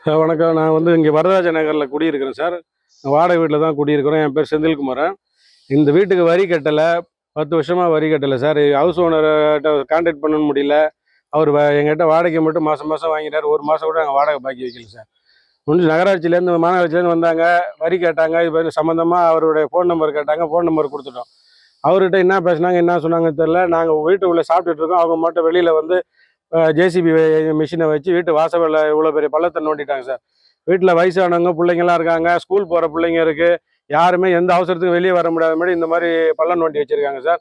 வணக்கம். நான் இங்கே வரதராஜ நகரில் குடியிருக்கிறேன் சார். வாடகை வீட்டில் தான் குடியிருக்கிறோம். என் பேர் செந்தில்குமாரன். இந்த வீட்டுக்கு வரி கட்டலை. 10 வருஷமாக வரி கட்டலை சார். ஹவுஸ் ஓனர்கிட்ட கான்டாக்ட் பண்ண முடியல. அவர் எங்கிட்ட வாடகை மட்டும் மாதம் மாதம் வாங்கிட்டார். ஒரு மாதம் கூட நாங்கள் வாடகை பாக்கி வைக்கல சார். நகராட்சியிலேருந்து மாநகராட்சியிலேருந்து வந்தாங்க, வரி கேட்டாங்க. இது சம்மந்தமாக அவருடைய ஃபோன் நம்பர் கேட்டாங்க. ஃபோன் நம்பர் கொடுத்துட்டோம். அவர்கிட்ட என்ன பேசினாங்க, என்ன சொன்னாங்கன்னு தெரில. நாங்கள் வீட்டுக்குள்ளே சாப்பிட்டுட்டு இருக்கோம். அவங்க மட்டும் வெளியில் ஜேசிபி மிஷினை வச்சு வீட்டு வாசலில் இவ்வளோ பெரிய பள்ளத்தை நோண்டிட்டாங்க சார். வீட்டில் வயசானவங்க பிள்ளைங்கள்லாம் இருக்காங்க, ஸ்கூல் போகிற பிள்ளைங்க இருக்குது. யாருமே எந்த அவசரத்துக்கும் வெளியே வர முடியாத மாதிரி இந்த மாதிரி பள்ளம் நோண்டி வச்சுருக்காங்க சார்.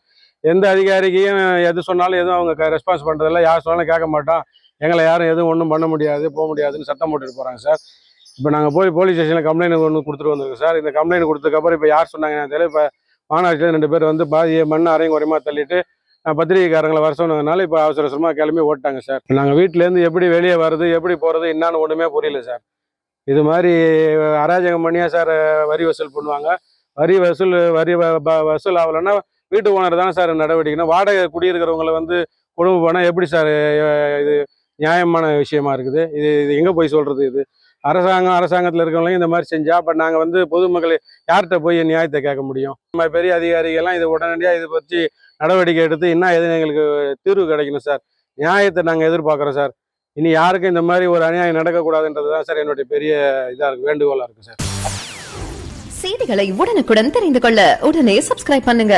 எந்த அதிகாரிக்கையும் எது சொன்னாலும் எதுவும் அவங்க ரெஸ்பான்ஸ் பண்ணுறதில்ல. யார் சொன்னாலும் கேட்க மாட்டோம், எங்களை யாரும் எதுவும் ஒன்றும் பண்ண முடியாது, போக முடியாதுன்னு சத்தம் போட்டுட்டு போகிறாங்க சார். இப்போ நாங்கள் போய் போலீஸ் ஸ்டேஷனில் கம்ப்ளைண்ட் ஒன்று கொடுத்துட்டு வந்திருக்கோம் சார். இந்த கம்ப்ளைண்ட் கொடுத்ததுக்கப்புறம் இப்போ யார் சொன்னாங்க தெரியல. இப்போ மாநகராட்சியில் 2 பேர் பாதி மண் அரையும் குறையமாக தள்ளிட்டு பத்திரிகைக்காரங்களை வர சொன்னதுனால இப்போ அவசரமாக கிளம்பி ஓட்டாங்க சார். நாங்கள் வீட்டிலேருந்து எப்படி வெளியே வர்றது, எப்படி போகிறது, என்னான்னு ஒன்றுமே புரியல சார். இது மாதிரி அராஜகம் பண்ணியா சார் வரி வசூல் பண்ணுவாங்க. வரி வசூல் ஆகலைன்னா வீட்டு ஓனர் தானே சார் நடவடிக்கைனா. வாடகை குடியிருக்கிறவங்களை கொடுமை பண்ணால் எப்படி சார் இது நியாயமான விஷயமா இருக்குது? இது எங்கே போய் சொல்கிறது? இது அரசாங்கத்தில் இருக்கிறவங்களையும் இந்த மாதிரி செஞ்சா அப்போ நாங்கள் பொதுமக்கள் யார்கிட்ட போய் நியாயத்தை கேட்க முடியும்? நம்ம பெரிய அதிகாரிகள்லாம் இது உடனடியாக இதை பற்றி நடவடிக்கை எடுத்து இன்னும் எதுவும் எங்களுக்கு தீர்வு கிடைக்கணும் சார். நியாயத்தை நாங்கள் எதிர்பார்க்குறோம் சார். இனி யாருக்கும் இந்த மாதிரி ஒரு அநியாயம் நடக்கக்கூடாதுன்றது தான் சார் என்னுடைய பெரிய இதாக இருக்குது, வேண்டுகோளாக இருக்குது சார். செய்திகளை உடனுக்குடன் தெரிந்து கொள்ள உடனே சப்ஸ்கிரைப் பண்ணுங்க.